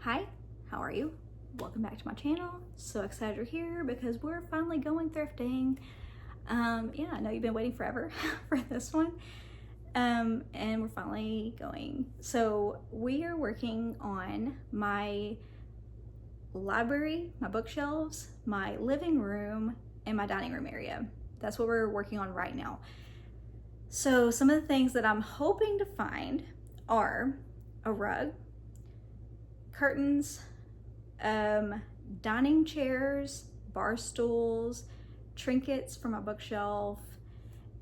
Hi, how are you? Welcome back to my channel. So excited you're here because we're finally going thrifting. Yeah, I know you've been waiting forever for this one. And we're finally going. So we are working on my library, my bookshelves, my living room, and my dining room area. That's what we're working on right now. So some of the things that I'm hoping to find are a rug, curtains, dining chairs, bar stools, trinkets for my bookshelf,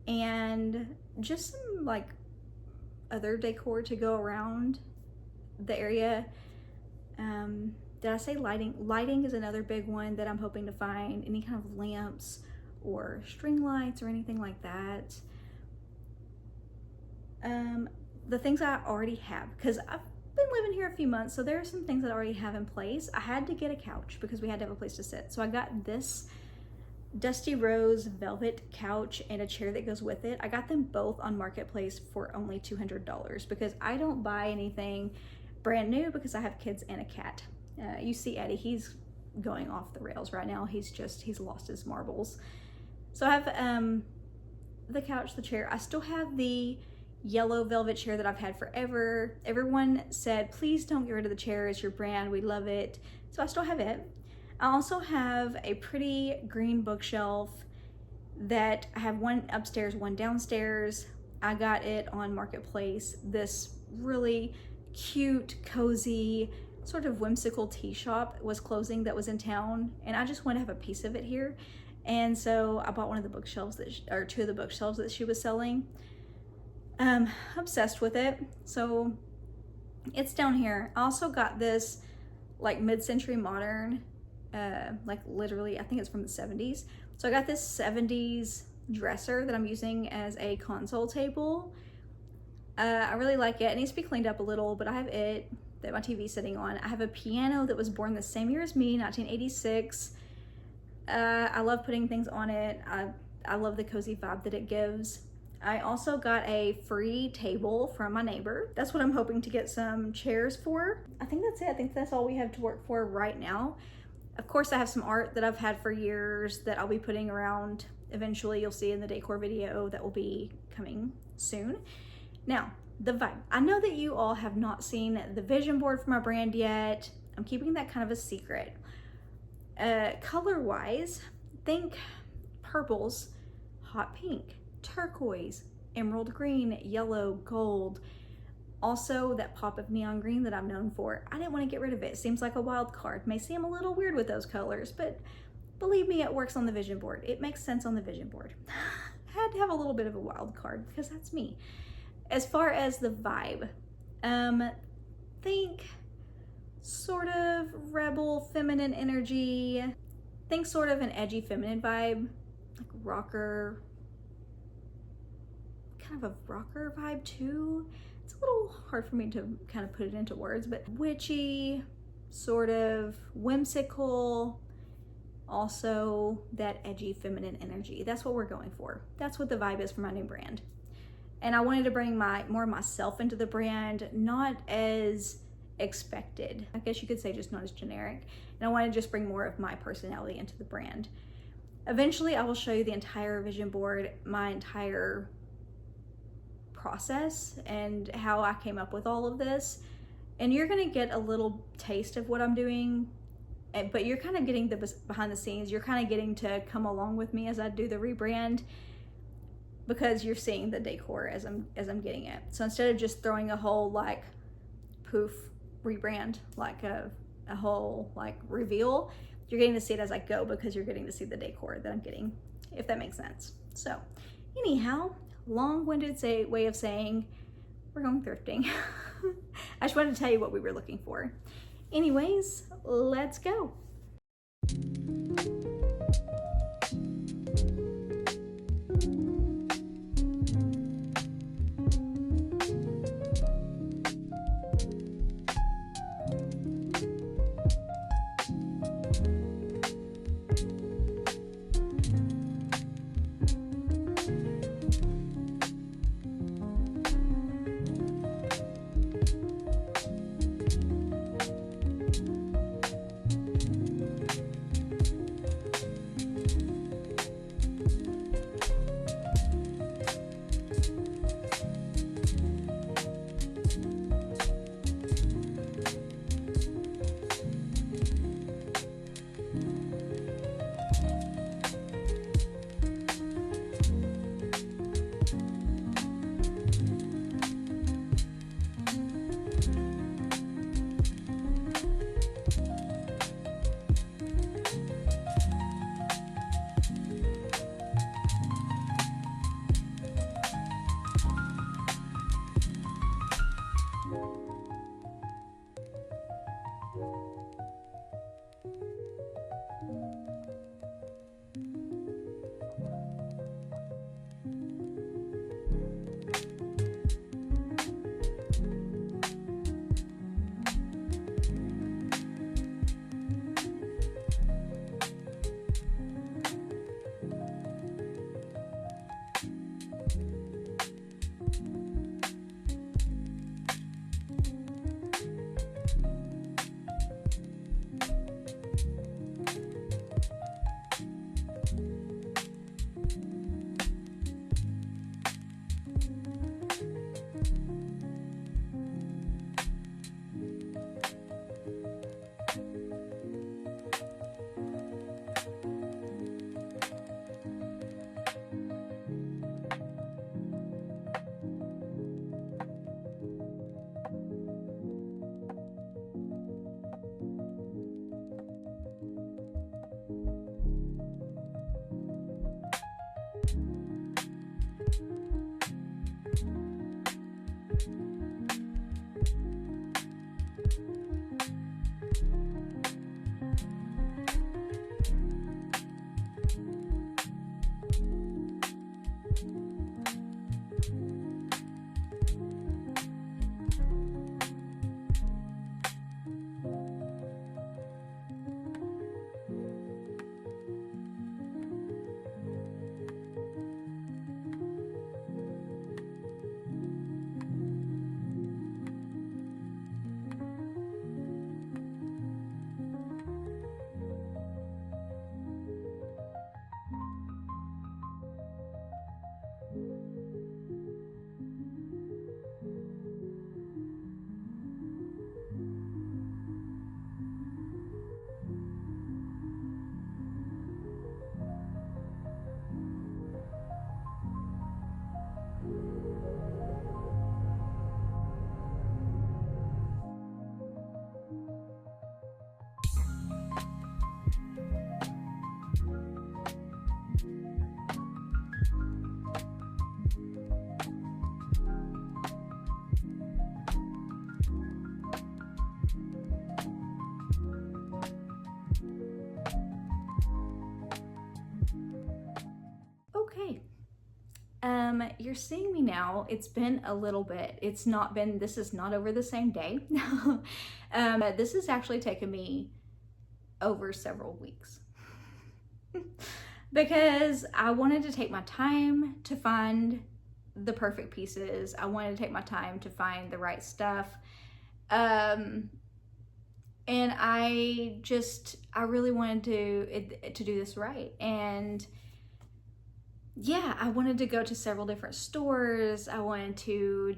and just some like other decor to go around the area. Did I say lighting? Lighting is another big one that I'm hoping to find. Any kind of lamps or string lights or anything like that. The things I already have, because I've been living here a few months, so there are some things that I already have in place. I had to get a couch because we had to have a place to sit. So I got this dusty rose velvet couch and a chair that goes with it. I got them both on Marketplace for only $200 because I don't buy anything brand new because I have kids and a cat. You see Eddie, he's going off the rails right now. He's lost his marbles. So I have the couch, the chair. I still have the yellow velvet chair that I've had forever. Everyone said, please don't get rid of the chair. It's your brand. We love it. So I still have it. I also have a pretty green bookshelf that I have one upstairs, one downstairs. I got it on Marketplace. This really cute, cozy, sort of whimsical tea shop was closing that was in town, and I just want to have a piece of it here. And so I bought one of the bookshelves or two of the bookshelves that she was selling. Obsessed with it. So it's down here. I also got this like mid-century modern, like literally, I think it's from the 70s. So I got this 70s dresser that I'm using as a console table. I really like it. It needs to be cleaned up a little, but I have it that my TV's sitting on. I have a piano that was born the same year as me, 1986. I love putting things on it. I love the cozy vibe that it gives. I also got a free table from my neighbor. That's what I'm hoping to get some chairs for. I think that's it. I think that's all we have to work for right now. Of course, I have some art that I've had for years that I'll be putting around. Eventually, you'll see in the decor video that will be coming soon. Now, the vibe. I know that you all have not seen the vision board for my brand yet. I'm keeping that kind of a secret. Color-wise, think purples, hot pink, turquoise, emerald green, yellow, gold. Also that pop of neon green that I'm known for. I didn't want to get rid of it. It seems like a wild card. May seem a little weird with those colors, but believe me, it works on the vision board. It makes sense on the vision board. I had to have a little bit of a wild card because that's me. As far as the vibe, think sort of rebel feminine energy. Think sort of an edgy feminine vibe, like rocker, kind of a rocker vibe too. It's a little hard for me to kind of put it into words, but witchy, sort of whimsical, also that edgy feminine energy. That's what we're going for. That's what the vibe is for my new brand. And I wanted to bring more of myself into the brand, not as expected. I guess you could say just not as generic. And I want to just bring more of my personality into the brand. Eventually, I will show you the entire vision board, my entire process, and how I came up with all of this. And you're going to get a little taste of what I'm doing, but you're kind of getting the behind the scenes. You're kind of getting to come along with me as I do the rebrand, because you're seeing the decor as I'm getting it. So instead of just throwing a whole like poof rebrand, like a whole like reveal, you're getting to see it as I go because you're getting to see the decor that I'm getting, if that makes sense. So anyhow, long-winded way of saying we're going thrifting. I just wanted to tell you what we were looking for. Anyways, let's go. You're seeing me now. It's been a little bit. This is not over the same day. This has actually taken me over several weeks because I wanted to take my time to find the perfect pieces. I wanted to take my time to find the right stuff. And I really wanted to do this right. And yeah, I wanted to go to several different stores. I wanted to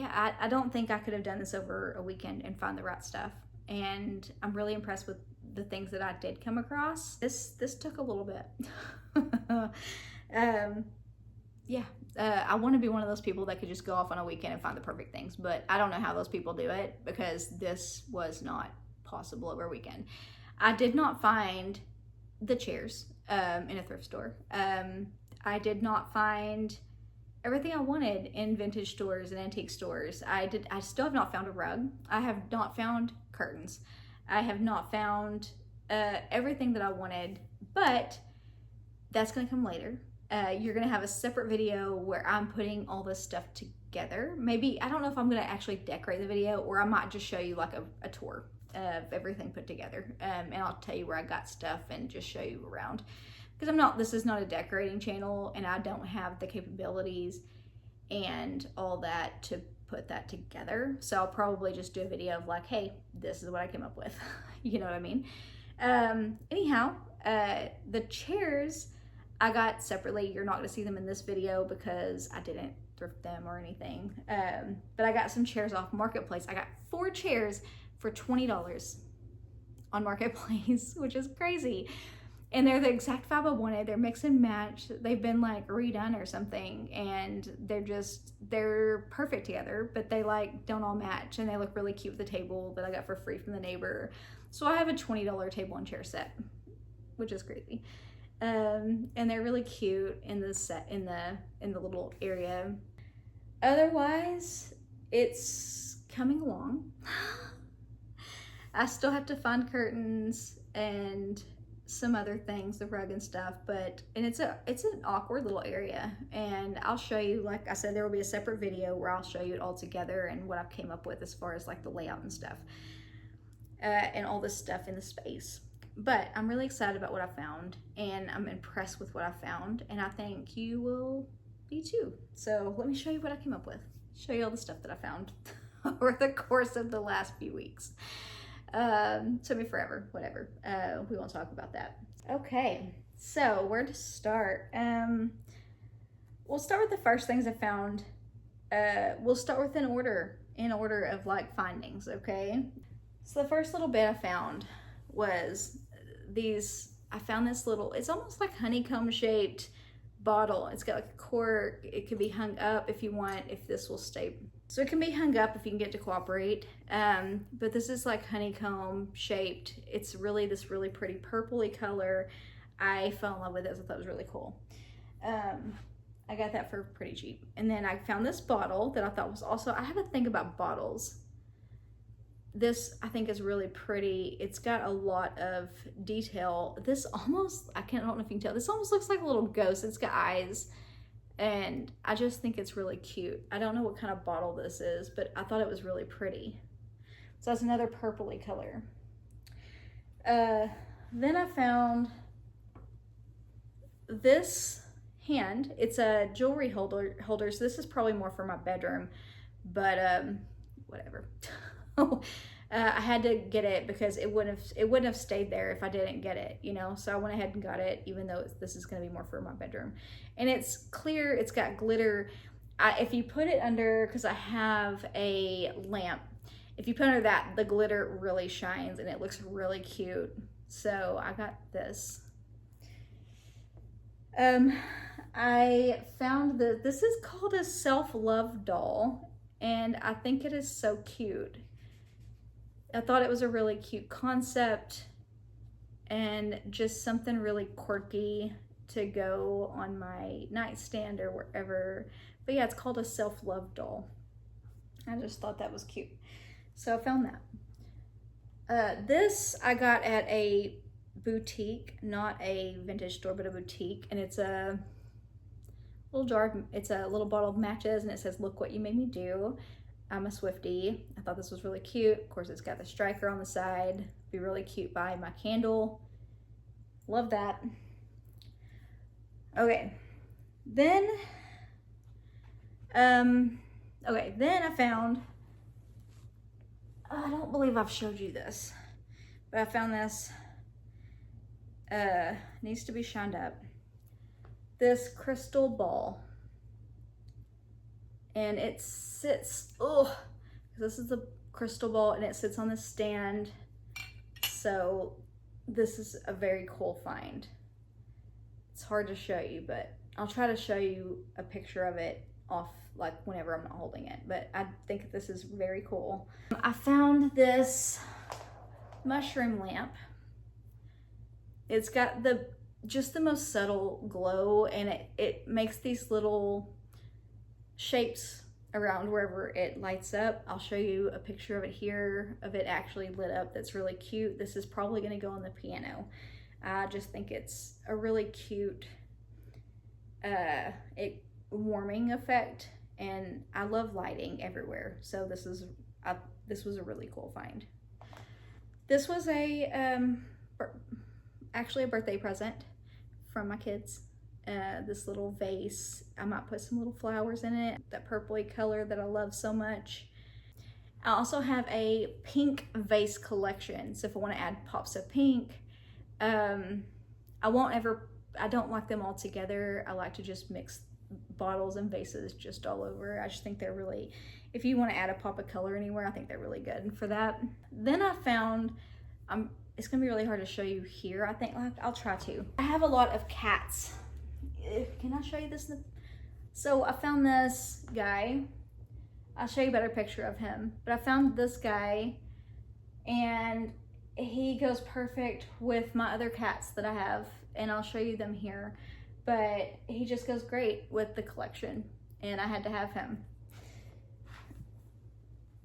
I don't think I could have done this over a weekend and find the right stuff. And I'm really impressed with the things that I did come across. This took a little bit. I want to be one of those people that could just go off on a weekend and find the perfect things, but I don't know how those people do it because this was not possible over a weekend. I did not find the chairs in a thrift store. I did not find everything I wanted in vintage stores and antique stores. I still have not found a rug. I have not found curtains. I have not found everything that I wanted, but that's gonna come later. You're gonna have a separate video where I'm putting all this stuff together. Maybe, I don't know if I'm gonna actually decorate the video, or I might just show you like a tour of everything put together. And I'll tell you where I got stuff and just show you around. Because this is not a decorating channel, and I don't have the capabilities and all that to put that together. So I'll probably just do a video of like, hey, this is what I came up with. You know what I mean? Anyhow, the chairs I got separately. You're not gonna see them in this video because I didn't thrift them or anything. But I got some chairs off Marketplace. I got 4 chairs for $20 on Marketplace, which is crazy. And they're the exact vibe I wanted. They're mix and match. They've been like redone or something, and they're perfect together, but they like don't all match, and they look really cute with the table that I got for free from the neighbor. So I have a $20 table and chair set, which is crazy. And they're really cute in the set, in the little area. Otherwise, it's coming along. I still have to find curtains and some other things, the rug and stuff, and it's an awkward little area, and I'll show you, like I said, there will be a separate video where I'll show you it all together and what I came up with as far as like the layout and stuff, and all this stuff in the space. But I'm really excited about what I found, and I'm impressed with what I found, and I think you will be too. So let me show you what I came up with. Show you all the stuff that I found over the course of the last few weeks. Took me forever, whatever. We won't talk about that. Okay, so where to start? We'll start with the first things I found. We'll start with in order of like findings, okay? So the first little bit I found was I found this little, it's almost like honeycomb shaped bottle. It's got like a cork. It can be hung up if you want, if this will stay. So it can be hung up if you can get to cooperate. But this is like honeycomb shaped. It's really this really pretty purpley color. I fell in love with it. I thought it was really cool. I got that for pretty cheap. And then I found this bottle that I thought was also, I have a thing about bottles. This I think is really pretty. It's got a lot of detail. This almost, I don't know if you can tell, this almost looks like a little ghost. It's got eyes. And I just think it's really cute. I don't know what kind of bottle this is, but I thought it was really pretty. So that's another purpley color. Then I found this hand. It's a jewelry holder. So this is probably more for my bedroom, but whatever. I had to get it because it wouldn't have stayed there if I didn't get it, you know. So I went ahead and got it, even though this is going to be more for my bedroom. And it's clear. It's got glitter. If you put it under, because I have a lamp, if you put under that, the glitter really shines and it looks really cute. So I got this. I found this is called a self-love doll, and I think it is so cute. I thought it was a really cute concept and just something really quirky to go on my nightstand or wherever. But yeah, it's called a self-love doll. I just thought that was cute. So I found that. This I got at a boutique, not a vintage store, but a boutique. And it's a little jar. It's a little bottle of matches, and it says, "Look what you made me do." I'm a Swiftie. I thought this was really cute. Of course, it's got the striker on the side. Be really cute by my candle. Love that. Okay, then I found, I don't believe I've showed you this, but I found this, needs to be shined up. This crystal ball, and it sits, this is the crystal ball and it sits on the stand. So this is a very cool find. It's hard to show you, but I'll try to show you a picture of it off, like whenever I'm not holding it, but I think this is very cool. I found this mushroom lamp. It's got just the most subtle glow, and it makes these little shapes around wherever it lights up. I'll show you a picture of it here, of it actually lit up. That's really cute. This is probably going to go on the piano. I just think it's a really cute warming effect, and I love lighting everywhere. So this was a really cool find. This was actually a birthday present from my kids. This little vase. I might put some little flowers in it, that purpley color that I love so much. I also have a pink vase collection, so if I want to add pops of pink, I don't like them all together. I like to just mix bottles and vases just all over. I just think they're really, if you want to add a pop of color anywhere, I think they're really good for that. Then I found, it's gonna be really hard to show you here. I think I'll try to. I have a lot of cats. Can I show you this? So I found this guy. I'll show you a better picture of him, but I found this guy, and he goes perfect with my other cats that I have, and I'll show you them here, but he just goes great with the collection, and I had to have him.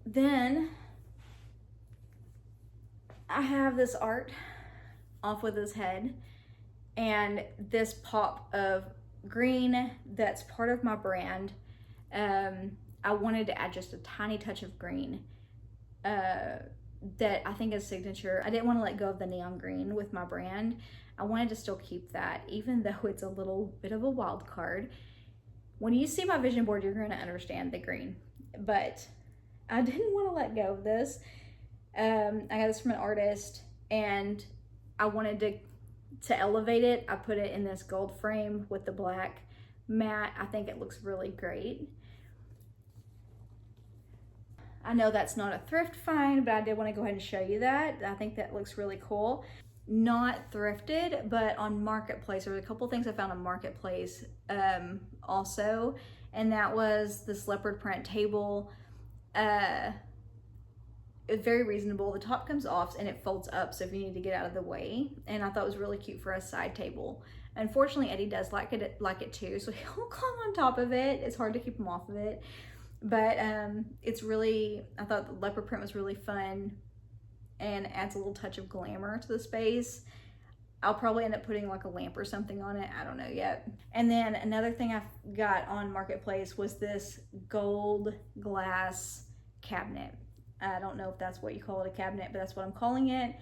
Then I have this art off with his head, and this pop of green that's part of my brand. I wanted to add just a tiny touch of green that I think is signature. I didn't want to let go of the neon green with my brand. I wanted to still keep that, even though it's a little bit of a wild card. When you see my vision board, you're going to understand the green, but I didn't want to let go of this. I got this from an artist, and I wanted to elevate it. I put it in this gold frame with the black matte. I think it looks really great. I know that's not a thrift find, but I did want to go ahead and show you that. I think that looks really cool. Not thrifted, but on Marketplace. There were a couple things I found on Marketplace also, and that was this leopard print table. It's very reasonable. The top comes off and it folds up, so if you need to get out of the way, and I thought it was really cute for a side table. Unfortunately, Eddie does like it too, so he'll climb on top of it. It's hard to keep him off of it, but it's really, I thought the leopard print was really fun and adds a little touch of glamour to the space. I'll probably end up putting like a lamp or something on it. I don't know yet. And then another thing I got on Marketplace was this gold glass cabinet. I don't know if that's what you call it, a cabinet, but that's what I'm calling it.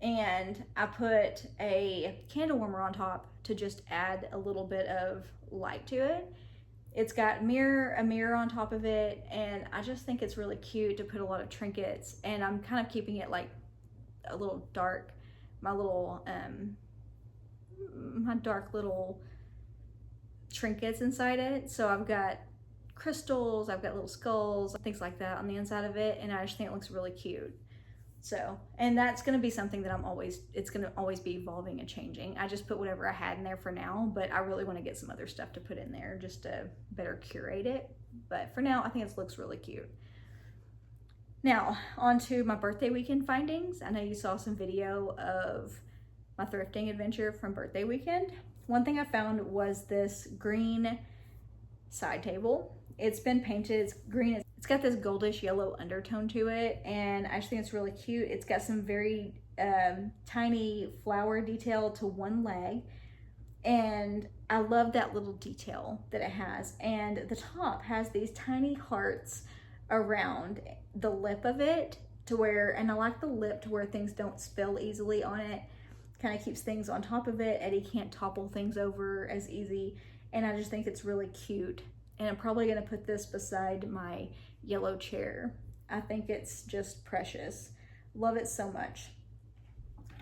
And I put a candle warmer on top to just add a little bit of light to it. It's got a mirror on top of it, and I just think it's really cute to put a lot of trinkets, and I'm kind of keeping it like a little dark, my dark little trinkets inside it. So I've got crystals, I've got little skulls, things like that on the inside of it, and I just think it looks really cute. So, and that's going to be something that it's going to always be evolving and changing. I just put whatever I had in there for now, but I really want to get some other stuff to put in there just to better curate it. But for now, I think it looks really cute. Now, on to my birthday weekend findings. I know you saw some video of my thrifting adventure from birthday weekend. One thing I found was this green side table. It's been painted, it's green. It's got this goldish yellow undertone to it, and I just think it's really cute. It's got some very tiny flower detail to one leg, And I love that little detail that it has. And the top has these tiny hearts around the lip of it to where, and I like the lip to where things don't spill easily on it. Kind of keeps things on top of it. Eddie can't topple things over as easy. And I just think it's really cute. And I'm probably gonna put this beside my yellow chair. I think it's just precious. Love it so much.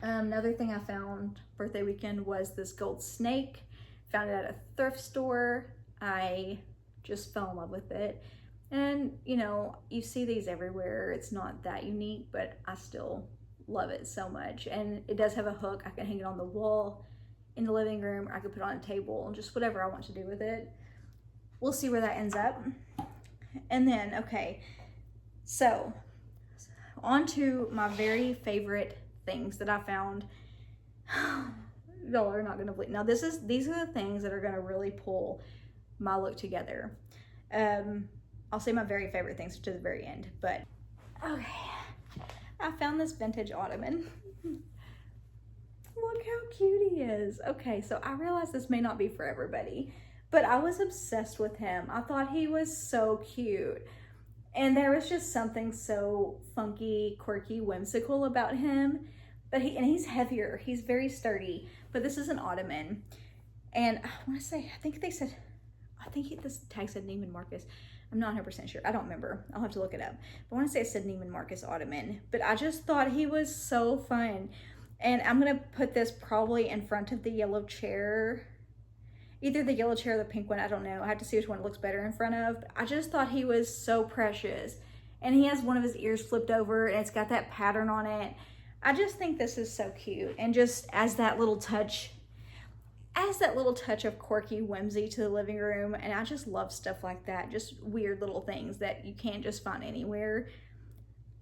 Another thing I found birthday weekend was this gold snake. Found it at a thrift store. I just fell in love with it. And you know, you see these everywhere. It's not that unique, but I still love it so much. And it does have a hook. I can hang it on the wall in the living room, or I could put it on a table, and just whatever I want to do with it. We'll see where that ends up. And then, okay, so on to my very favorite things that I found. Y'all are not gonna believe. Now these are the things that are gonna really pull my look together. I'll say my very favorite things to the very end, but okay. I found this vintage ottoman. Look how cute he is. Okay, so I realize this may not be for everybody, but I was obsessed with him. I thought he was so cute. And there was just something so funky, quirky, whimsical about him. But he's heavier. He's very sturdy. But this is an ottoman. And I want to say, this tag said Neiman Marcus. I'm not 100% sure. I don't remember. I'll have to look it up. But I want to say it said Neiman Marcus ottoman. But I just thought he was so fun. And I'm going to put this probably in front of the yellow chair. Either the yellow chair or the pink one. I don't know. I have to see which one looks better in front of. But I just thought he was so precious. And he has one of his ears flipped over. And it's got that pattern on it. I just think this is so cute. And just as that little touch of quirky whimsy to the living room. And I just love stuff like that. Just weird little things that you can't just find anywhere.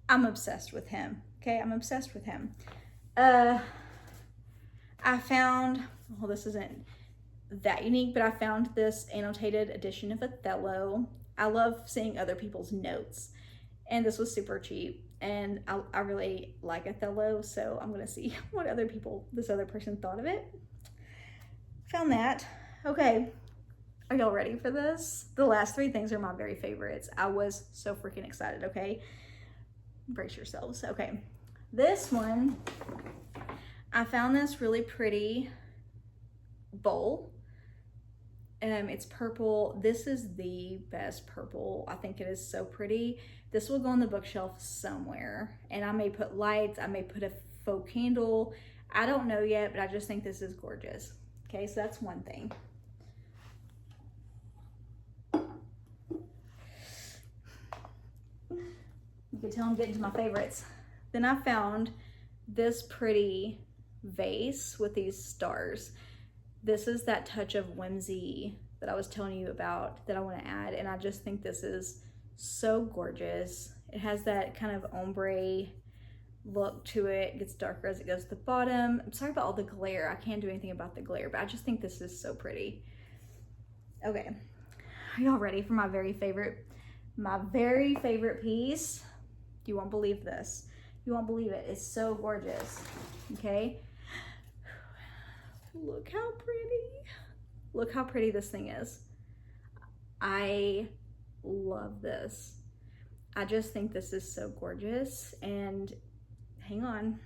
I'm obsessed with him. Okay, I'm obsessed with him. I found, well, this isn't that unique, but I found this annotated edition of Othello. I love seeing other people's notes. And this was super cheap. And I really like Othello, so I'm gonna see what this other person thought of it. Found that. Okay, are y'all ready for this? The last three things are my very favorites. I was so freaking excited, okay? Brace yourselves. Okay, this one, I found this really pretty bowl. It's purple. This is the best purple. I think it is so pretty. This will go on the bookshelf somewhere. And I may put lights, I may put a faux candle. I don't know yet, but I just think this is gorgeous. Okay, so that's one thing. You can tell I'm getting to my favorites. Then I found this pretty vase with these stars. This is that touch of whimsy that I was telling you about that I want to add, and I just think this is so gorgeous. It has that kind of ombre look to it. It gets darker as it goes to the bottom. I'm sorry about all the glare. I can't do anything about the glare, but I just think this is so pretty. Okay, are y'all ready for my very favorite piece? You won't believe this. You won't believe it. It's so gorgeous. Okay. Look how pretty. Look how pretty this thing is. I love this. I just think this is so gorgeous. And hang on.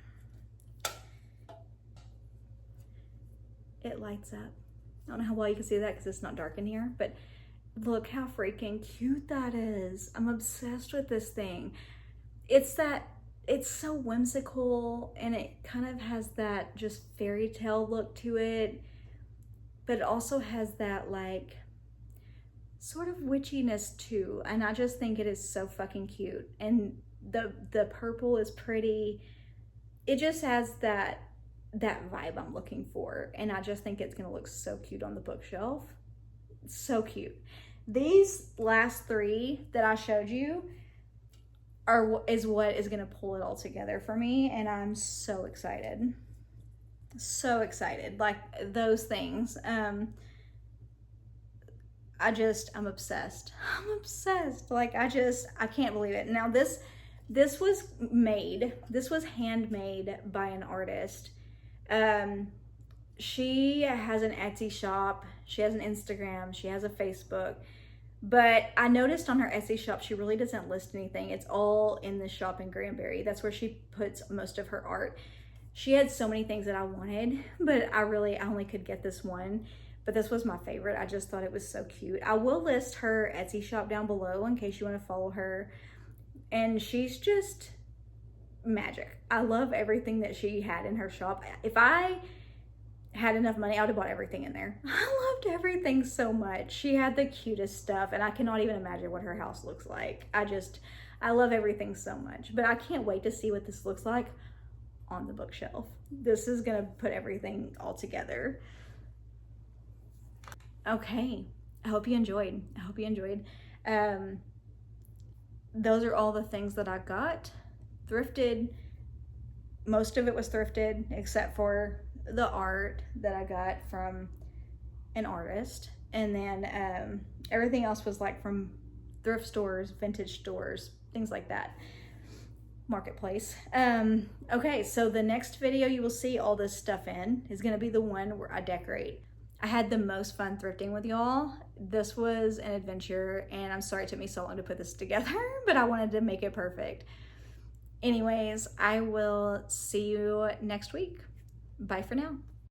It lights up. I don't know how well you can see that because it's not dark in here, but look how freaking cute that is. I'm obsessed with this thing. It's so whimsical, and it kind of has that just fairy tale look to it, but it also has that like sort of witchiness too. And I just think it is so fucking cute. And the purple is pretty. It just has that vibe I'm looking for. And I just think it's gonna look so cute on the bookshelf. So cute. These last three that I showed you is what is gonna pull it all together for me, and I'm so excited. So excited. Like those things. I'm obsessed. I'm obsessed. Like I can't believe it. Now this was handmade by an artist. She has an Etsy shop, she has an Instagram, she has a Facebook, but I noticed on her Etsy shop, she really doesn't list anything. It's all in the shop in Granbury. That's where she puts most of her art. She had so many things that I wanted, but I only could get this one. But this was my favorite. I just thought it was so cute. I will list her Etsy shop down below in case you want to follow her. And she's just magic. I love everything that she had in her shop. If I had enough money, I would have bought everything in there. I loved everything so much. She had the cutest stuff, and I cannot even imagine what her house looks like. I love everything so much. But I can't wait to see what this looks like on the bookshelf. This is gonna put everything all together. Okay, I hope you enjoyed. Those are all the things that I got. Thrifted, most of it was thrifted except for the art that I got from an artist. And then everything else was like from thrift stores, vintage stores, things like that. Marketplace. Okay, so the next video you will see all this stuff in is gonna be the one where I decorate. I had the most fun thrifting with y'all. This was an adventure, and I'm sorry it took me so long to put this together, but I wanted to make it perfect. Anyways, I will see you next week. Bye for now.